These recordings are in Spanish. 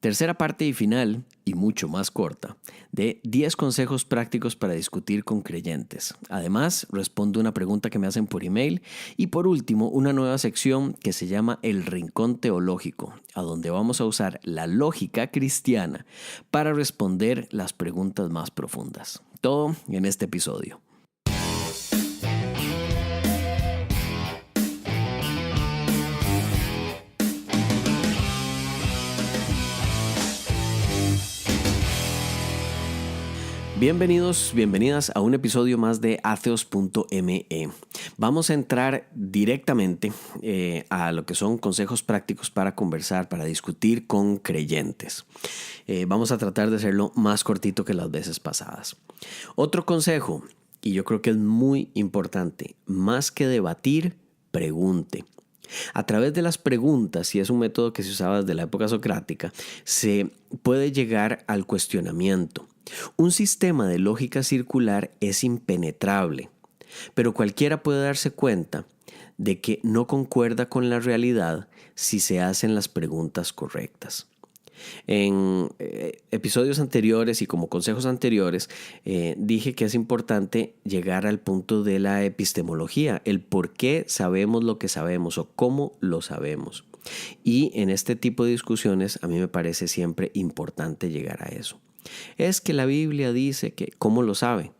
Tercera parte y final, y mucho más corta, de 10 consejos prácticos para discutir con creyentes. Además, respondo una pregunta que me hacen por email y por último, una nueva sección que se llama El Rincón Teológico, a donde vamos a usar la lógica cristiana para responder las preguntas más profundas. Todo en este episodio. Bienvenidos, bienvenidas a un episodio más de Atheos.me. Vamos a entrar directamente a lo que son consejos prácticos para conversar, para discutir con creyentes. Vamos a tratar de hacerlo más cortito que las veces pasadas. Otro consejo, y yo creo que es muy importante, más que debatir, pregunte. A través de las preguntas, y es un método que se usaba desde la época socrática, se puede llegar al cuestionamiento. Un sistema de lógica circular es impenetrable, pero cualquiera puede darse cuenta de que no concuerda con la realidad si se hacen las preguntas correctas. En episodios anteriores y como consejos anteriores dije que es importante llegar al punto de la epistemología, el por qué sabemos lo que sabemos o cómo lo sabemos. Y en este tipo de discusiones a mí me parece siempre importante llegar a eso. Es que la Biblia dice que, ¿cómo lo sabe?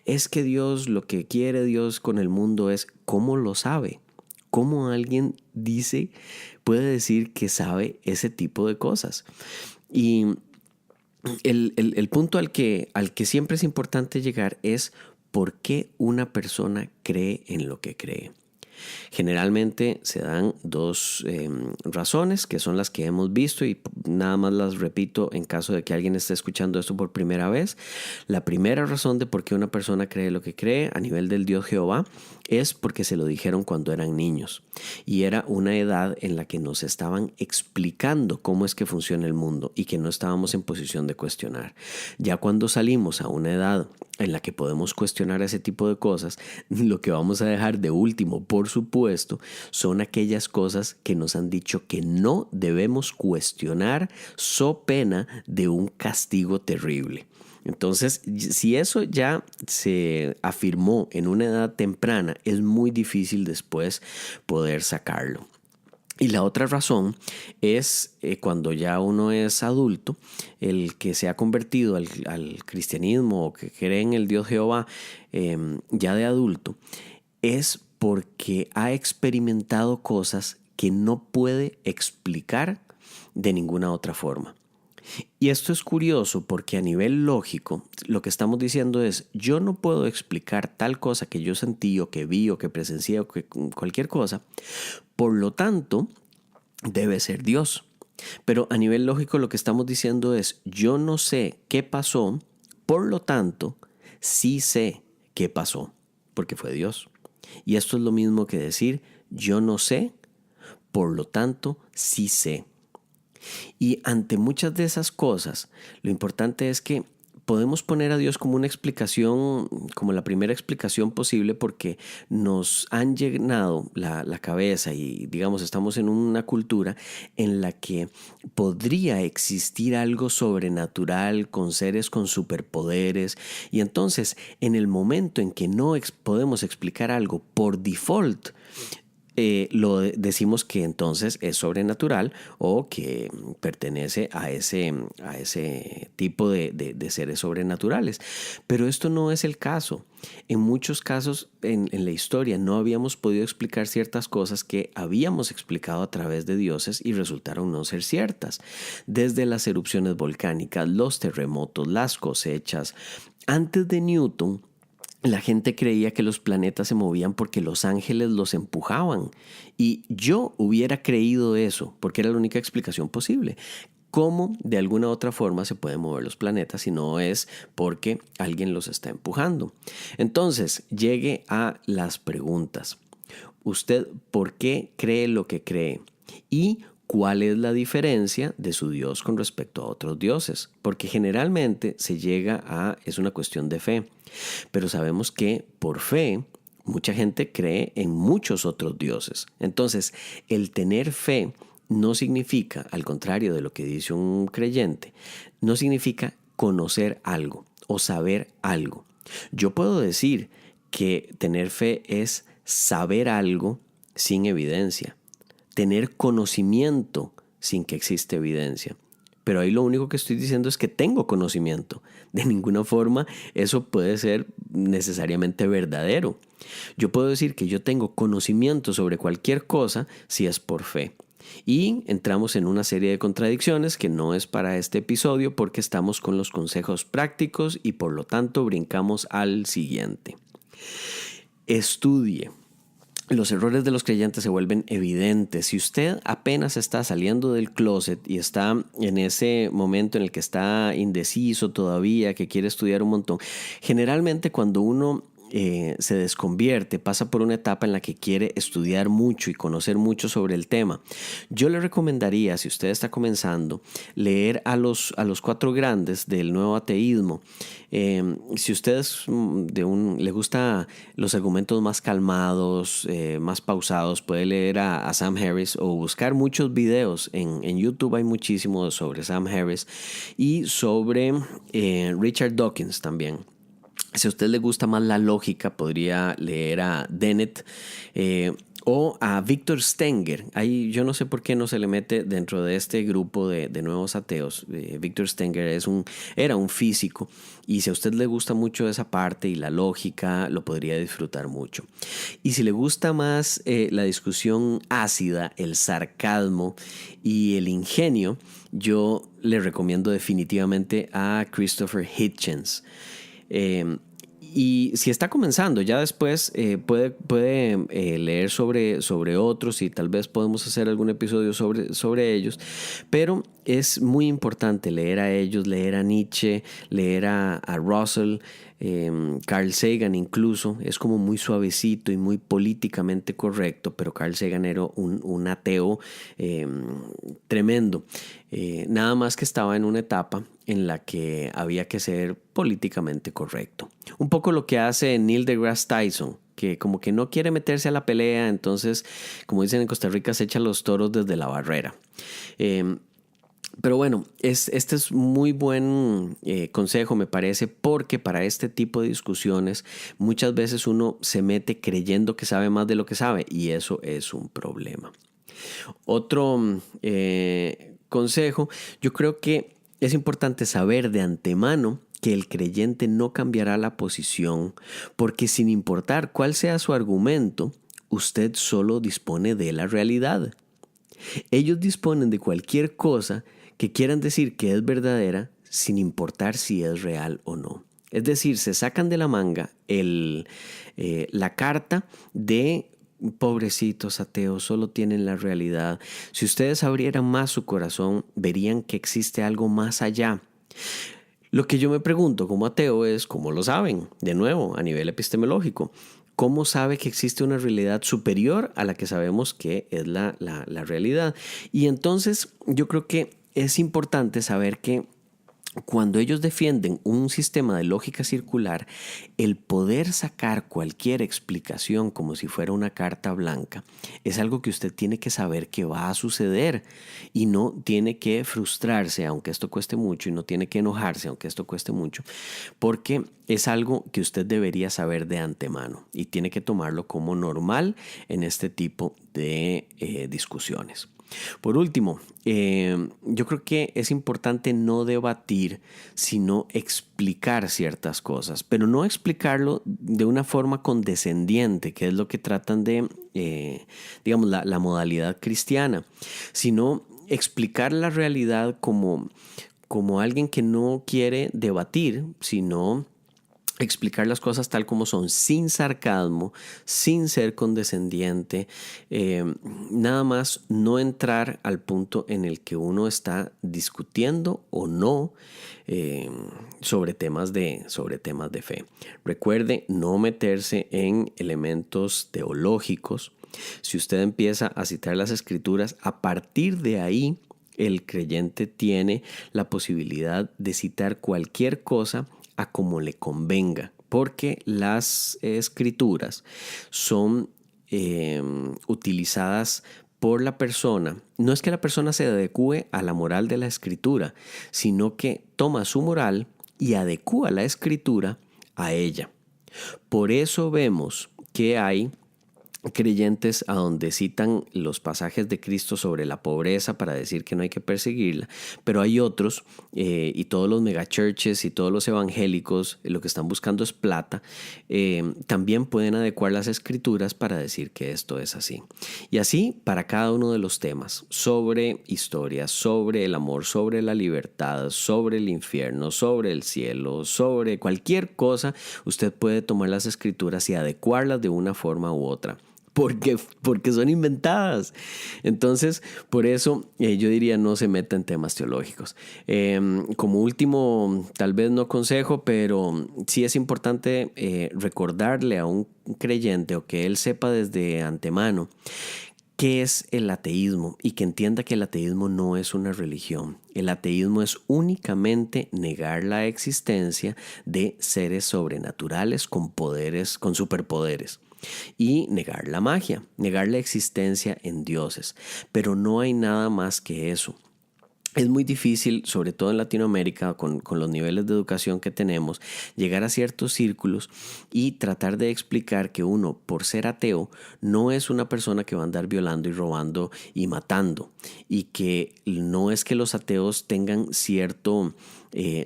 Es que Dios, lo que quiere Dios con el mundo es, ¿cómo lo sabe? ¿Cómo alguien puede decir que sabe ese tipo de cosas? Y el punto al que siempre es importante llegar es por qué una persona cree en lo que cree. Generalmente se dan dos razones que son las que hemos visto y nada más las repito en caso de que alguien esté escuchando esto por primera vez. La primera razón de por qué una persona cree lo que cree a nivel del Dios Jehová es porque se lo dijeron cuando eran niños y era una edad en la que nos estaban explicando cómo es que funciona el mundo y que no estábamos en posición de cuestionar. Ya cuando salimos a una edad en la que podemos cuestionar ese tipo de cosas, lo que vamos a dejar de último, por supuesto, son aquellas cosas que nos han dicho que no debemos cuestionar so pena de un castigo terrible. Entonces, si eso ya se afirmó en una edad temprana, es muy difícil después poder sacarlo. Y la otra razón es cuando ya uno es adulto, el que se ha convertido al cristianismo o que cree en el Dios Jehová ya de adulto, es porque ha experimentado cosas que no puede explicar de ninguna otra forma. Y esto es curioso porque a nivel lógico lo que estamos diciendo es yo no puedo explicar tal cosa que yo sentí o que vi o que presencié o que cualquier cosa, por lo tanto debe ser Dios. Pero a nivel lógico lo que estamos diciendo es yo no sé qué pasó, por lo tanto sí sé qué pasó porque fue Dios. Y esto es lo mismo que decir yo no sé, por lo tanto sí sé. Y ante muchas de esas cosas, lo importante es que podemos poner a Dios como una explicación, como la primera explicación posible porque nos han llenado la cabeza y digamos estamos en una cultura en la que podría existir algo sobrenatural con seres con superpoderes y entonces en el momento en que no podemos explicar algo por default, lo decimos que entonces es sobrenatural o que pertenece a ese tipo de seres sobrenaturales. Pero esto no es el caso. En muchos casos en la historia no habíamos podido explicar ciertas cosas que habíamos explicado a través de dioses y resultaron no ser ciertas. Desde las erupciones volcánicas, los terremotos, las cosechas. Antes de Newton, la gente creía que los planetas se movían porque los ángeles los empujaban. Y yo hubiera creído eso porque era la única explicación posible. ¿Cómo de alguna otra forma se pueden mover los planetas si no es porque alguien los está empujando? Entonces, llegue a las preguntas. ¿Usted por qué cree lo que cree? ¿Y cuál es la diferencia de su Dios con respecto a otros dioses? Porque generalmente es una cuestión de fe. Pero sabemos que por fe mucha gente cree en muchos otros dioses. Entonces, el tener fe no significa, al contrario de lo que dice un creyente, no significa conocer algo o saber algo. Yo puedo decir que tener fe es saber algo sin evidencia, tener conocimiento sin que exista evidencia. Pero ahí lo único que estoy diciendo es que tengo conocimiento. De ninguna forma eso puede ser necesariamente verdadero. Yo puedo decir que yo tengo conocimiento sobre cualquier cosa si es por fe. Y entramos en una serie de contradicciones que no es para este episodio porque estamos con los consejos prácticos y por lo tanto brincamos al siguiente. Estudie. Los errores de los creyentes se vuelven evidentes. Si usted apenas está saliendo del closet y está en ese momento en el que está indeciso todavía, que quiere estudiar un montón, generalmente cuando uno se desconvierte, pasa por una etapa en la que quiere estudiar mucho y conocer mucho sobre el tema. Yo le recomendaría, si usted está comenzando, leer a los 4 grandes del nuevo ateísmo. Si usted le gusta los argumentos más calmados, más pausados, puede leer a Sam Harris o buscar muchos videos. En YouTube hay muchísimos sobre Sam Harris y sobre Richard Dawkins también. Si a usted le gusta más la lógica, podría leer a Dennett o a Victor Stenger. Ahí yo no sé por qué no se le mete dentro de este grupo de nuevos ateos. Victor Stenger era un físico y si a usted le gusta mucho esa parte y la lógica, lo podría disfrutar mucho. Y si le gusta más la discusión ácida, el sarcasmo y el ingenio, yo le recomiendo definitivamente a Christopher Hitchens. Y si está comenzando, ya después puede leer sobre otros y tal vez podemos hacer algún episodio sobre ellos, pero es muy importante leer a ellos, leer a Nietzsche, leer a Russell, Carl Sagan incluso. Es como muy suavecito y muy políticamente correcto, pero Carl Sagan era un ateo tremendo. Nada más que estaba en una etapa en la que había que ser políticamente correcto. Un poco lo que hace Neil deGrasse Tyson, que como que no quiere meterse a la pelea, entonces, como dicen en Costa Rica, se echa los toros desde la barrera. Pero bueno, este es muy buen consejo, me parece, porque para este tipo de discusiones muchas veces uno se mete creyendo que sabe más de lo que sabe y eso es un problema. Otro consejo, yo creo que es importante saber de antemano que el creyente no cambiará la posición, porque sin importar cuál sea su argumento, usted solo dispone de la realidad. Ellos disponen de cualquier cosa que quieran decir que es verdadera, sin importar si es real o no. Es decir, se sacan de la manga la carta de pobrecitos ateos, solo tienen la realidad. Si ustedes abrieran más su corazón, verían que existe algo más allá. Lo que yo me pregunto como ateo es, ¿cómo lo saben? De nuevo, a nivel epistemológico. ¿Cómo sabe que existe una realidad superior a la que sabemos que es la realidad? Y entonces yo creo que es importante saber que cuando ellos defienden un sistema de lógica circular, el poder sacar cualquier explicación como si fuera una carta blanca es algo que usted tiene que saber que va a suceder y no tiene que frustrarse aunque esto cueste mucho y no tiene que enojarse aunque esto cueste mucho, porque es algo que usted debería saber de antemano y tiene que tomarlo como normal en este tipo de discusiones. Por último, yo creo que es importante no debatir, sino explicar ciertas cosas, pero no explicarlo de una forma condescendiente, que es lo que tratan de, digamos, la modalidad cristiana, sino explicar la realidad como alguien que no quiere debatir, sino explicar las cosas tal como son, sin sarcasmo, sin ser condescendiente, nada más no entrar al punto en el que uno está discutiendo o no sobre temas de fe. Recuerde no meterse en elementos teológicos. Si usted empieza a citar las escrituras, a partir de ahí el creyente tiene la posibilidad de citar cualquier cosa a como le convenga, porque las escrituras son utilizadas por la persona, no es que la persona se adecúe a la moral de la Escritura, sino que toma su moral y adecúa la Escritura a ella. Por eso vemos que hay creyentes a donde citan los pasajes de Cristo sobre la pobreza para decir que no hay que perseguirla, pero hay otros y todos los megachurches y todos los evangélicos lo que están buscando es plata, también pueden adecuar las escrituras para decir que esto es así. Y así para cada uno de los temas, sobre historia, sobre el amor, sobre la libertad, sobre el infierno, sobre el cielo, sobre cualquier cosa, usted puede tomar las escrituras y adecuarlas de una forma u otra. Porque son inventadas. Entonces, por eso yo diría no se meta en temas teológicos. Como último, tal vez no consejo, pero sí es importante recordarle a un creyente o que él sepa desde antemano qué es el ateísmo y que entienda que el ateísmo no es una religión. El ateísmo es únicamente negar la existencia de seres sobrenaturales con poderes, con superpoderes. Y negar la magia, negar la existencia en dioses. Pero no hay nada más que eso. Es muy difícil, sobre todo en Latinoamérica, con los niveles de educación que tenemos, llegar a ciertos círculos y tratar de explicar que uno, por ser ateo, no es una persona que va a andar violando y robando y matando. Y que no es que los ateos tengan cierto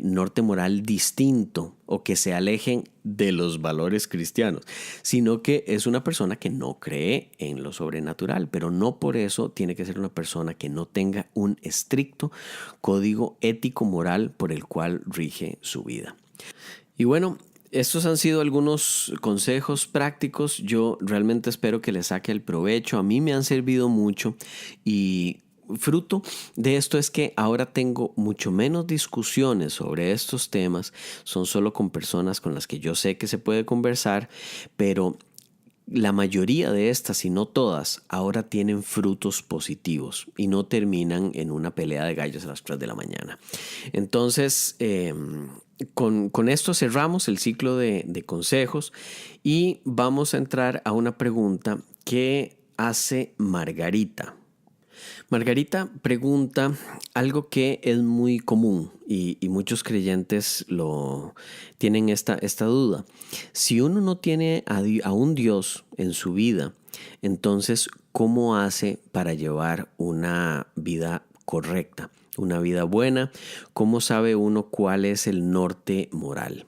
norte moral distinto o que se alejen de los valores cristianos, sino que es una persona que no cree en lo sobrenatural, pero no por eso tiene que ser una persona que no tenga un estricto código ético moral por el cual rige su vida. Y bueno, estos han sido algunos consejos prácticos. Yo realmente espero que les saque el provecho. A mí me han servido mucho y fruto de esto es que ahora tengo mucho menos discusiones sobre estos temas. Son solo con personas con las que yo sé que se puede conversar, pero la mayoría de estas, si no todas, ahora tienen frutos positivos y no terminan en una pelea de gallos a las 3 de la mañana. Entonces, con esto cerramos el ciclo de consejos y vamos a entrar a una pregunta que hace Margarita. Margarita pregunta algo que es muy común y muchos creyentes tienen esta duda. Si uno no tiene a un Dios en su vida, entonces, ¿cómo hace para llevar una vida correcta, una vida buena? ¿Cómo sabe uno cuál es el norte moral?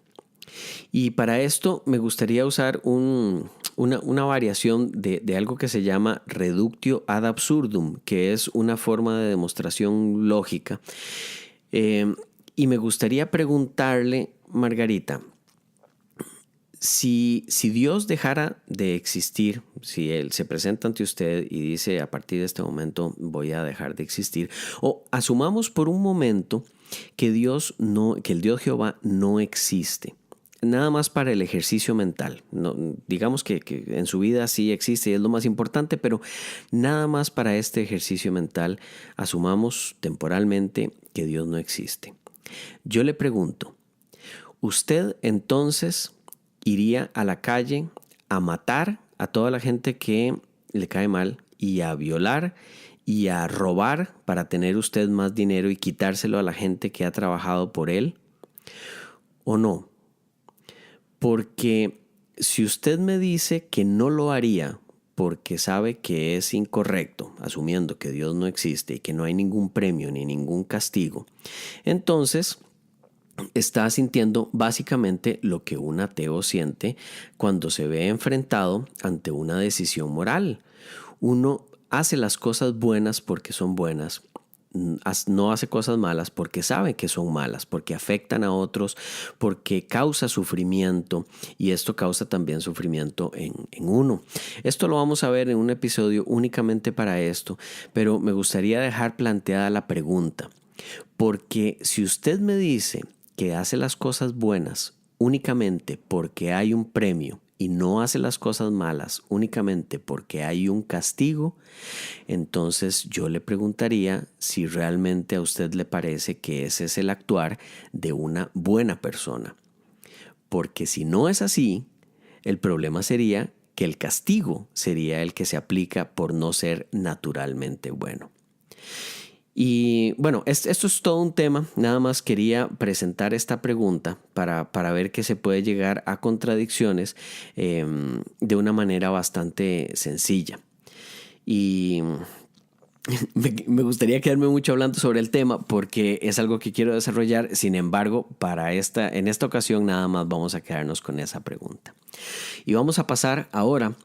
Y para esto me gustaría usar una variación de algo que se llama reductio ad absurdum, que es una forma de demostración lógica. Y me gustaría preguntarle, Margarita, si Dios dejara de existir, si Él se presenta ante usted y dice a partir de este momento voy a dejar de existir, o asumamos por un momento que el Dios Jehová no existe. Nada más para el ejercicio mental. No, digamos que en su vida sí existe y es lo más importante, pero nada más para este ejercicio mental, asumamos temporalmente que Dios no existe. Yo le pregunto, ¿usted entonces iría a la calle a matar a toda la gente que le cae mal y a violar y a robar para tener usted más dinero y quitárselo a la gente que ha trabajado por él? ¿O no? Porque si usted me dice que no lo haría porque sabe que es incorrecto, asumiendo que Dios no existe y que no hay ningún premio ni ningún castigo, entonces está sintiendo básicamente lo que un ateo siente cuando se ve enfrentado ante una decisión moral. Uno hace las cosas buenas porque son buenas, no hace cosas malas porque sabe que son malas, porque afectan a otros, porque causa sufrimiento y esto causa también sufrimiento en uno. Esto lo vamos a ver en un episodio únicamente para esto, pero me gustaría dejar planteada la pregunta, porque si usted me dice que hace las cosas buenas únicamente porque hay un premio y no hace las cosas malas únicamente porque hay un castigo, entonces yo le preguntaría si realmente a usted le parece que ese es el actuar de una buena persona. Porque si no es así, el problema sería que el castigo sería el que se aplica por no ser naturalmente bueno. Y bueno, esto es todo un tema. Nada más quería presentar esta pregunta para ver que se puede llegar a contradicciones de una manera bastante sencilla. Y me gustaría quedarme mucho hablando sobre el tema porque es algo que quiero desarrollar. Sin embargo, en esta ocasión nada más vamos a quedarnos con esa pregunta. Y vamos a pasar ahora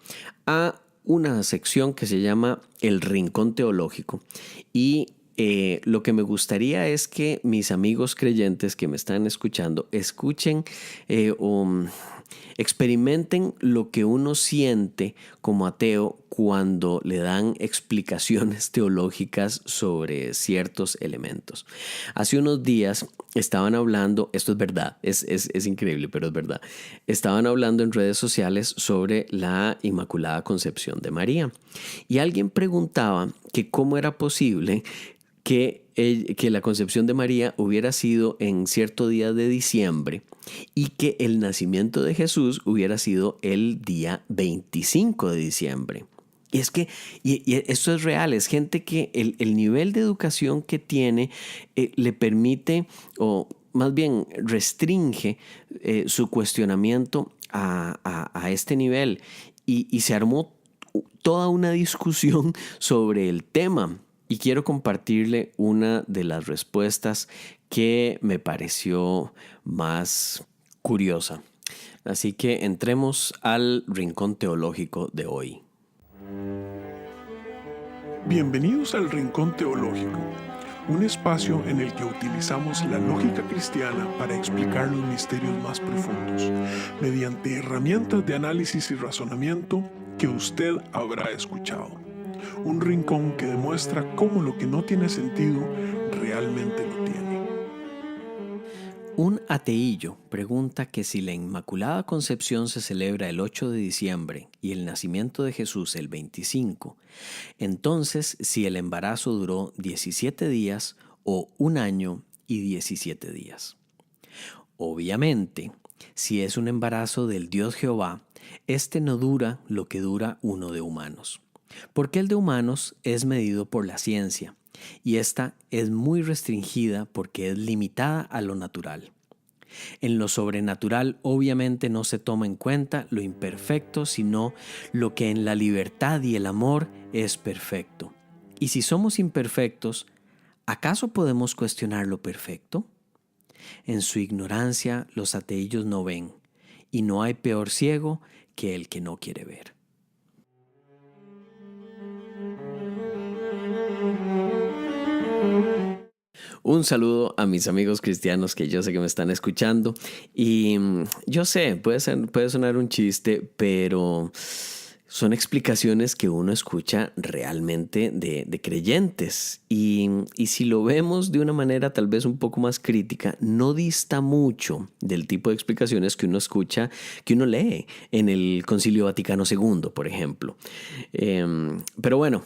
a una sección que se llama El Rincón Teológico. Y lo que me gustaría es que mis amigos creyentes que me están escuchando escuchen experimenten lo que uno siente como ateo cuando le dan explicaciones teológicas sobre ciertos elementos. Hace unos días estaban hablando, esto es verdad, es increíble, pero es verdad. Estaban hablando en redes sociales sobre la Inmaculada Concepción de María. Y alguien preguntaba que cómo era posible que la concepción de María hubiera sido en cierto día de diciembre y que el nacimiento de Jesús hubiera sido el día 25 de diciembre. Y es que y esto es real, es gente que el nivel de educación que tiene le permite, o más bien restringe su cuestionamiento a este nivel. Y se armó toda una discusión sobre el tema. Y quiero compartirle una de las respuestas que me pareció más curiosa. Así que entremos al rincón teológico de hoy. Bienvenidos al Rincón Teológico, un espacio en el que utilizamos la lógica cristiana para explicar los misterios más profundos, mediante herramientas de análisis y razonamiento que usted habrá escuchado. Un rincón que demuestra cómo lo que no tiene sentido realmente lo tiene. Un ateillo pregunta que si la Inmaculada Concepción se celebra el 8 de diciembre y el nacimiento de Jesús el 25, entonces si el embarazo duró 17 días o 1 año y 17 días. Obviamente, si es un embarazo del Dios Jehová, este no dura lo que dura uno de humanos, porque el de humanos es medido por la ciencia, y esta es muy restringida porque es limitada a lo natural. En lo sobrenatural obviamente no se toma en cuenta lo imperfecto, sino lo que en la libertad y el amor es perfecto. Y si somos imperfectos, ¿acaso podemos cuestionar lo perfecto? En su ignorancia los ateillos no ven, y no hay peor ciego que el que no quiere ver. Un saludo a mis amigos cristianos que yo sé que me están escuchando. Y yo sé, puede sonar un chiste, pero son explicaciones que uno escucha realmente de creyentes. Y si lo vemos de una manera tal vez un poco más crítica, no dista mucho del tipo de explicaciones que uno escucha, que uno lee en el Concilio Vaticano II, por ejemplo. Pero bueno,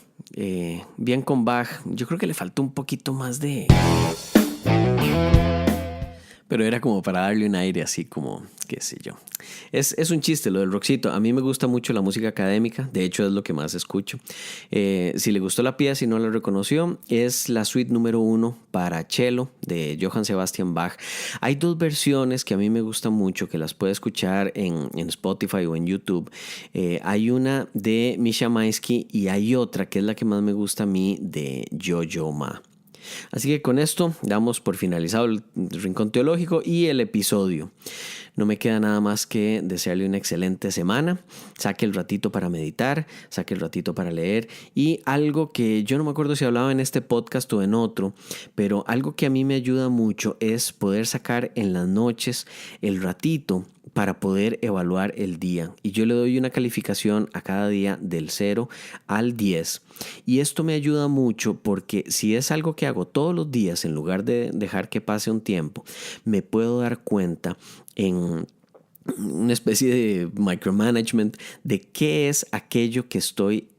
bien con Bach, yo creo que le faltó un poquito más de... Pero era como para darle un aire así como, qué sé yo. Es un chiste lo del rockcito. A mí me gusta mucho la música académica. De hecho, es lo que más escucho. Si le gustó la pieza y no la reconoció, es la suite número 1 para cello de Johann Sebastian Bach. Hay 2 versiones que a mí me gustan mucho, que las puede escuchar en Spotify o en YouTube. Hay una de Misha Maisky y hay otra que es la que más me gusta a mí, de Yo-Yo Ma. Así que con esto damos por finalizado el Rincón Teológico y el episodio. No me queda nada más que desearle una excelente semana. Saque el ratito para meditar, saque el ratito para leer. Y algo que yo no me acuerdo si hablaba en este podcast o en otro, pero algo que a mí me ayuda mucho es poder sacar en las noches el ratito para poder evaluar el día. Y yo le doy una calificación a cada día del 0 al 10. Y esto me ayuda mucho porque si es algo que hago todos los días, en lugar de dejar que pase un tiempo, me puedo dar cuenta en una especie de micromanagement de qué es aquello que estoy...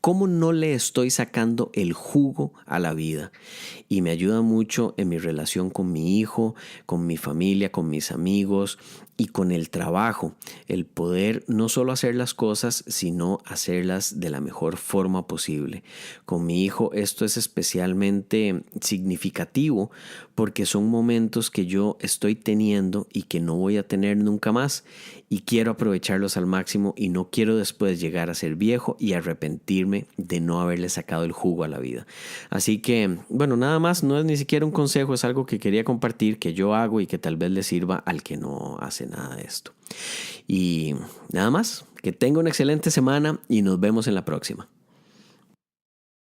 cómo no le estoy sacando el jugo a la vida. Y me ayuda mucho en mi relación con mi hijo, con mi familia, con mis amigos, y con el trabajo, el poder no solo hacer las cosas, sino hacerlas de la mejor forma posible. Con mi hijo esto es especialmente significativo porque son momentos que yo estoy teniendo y que no voy a tener nunca más, y quiero aprovecharlos al máximo y no quiero después llegar a ser viejo y arrepentirme de no haberle sacado el jugo a la vida. Así que, bueno, nada más, no es ni siquiera un consejo, es algo que quería compartir, que yo hago y que tal vez le sirva al que no hace nada de esto. Y nada más, que tenga una excelente semana y nos vemos en la próxima.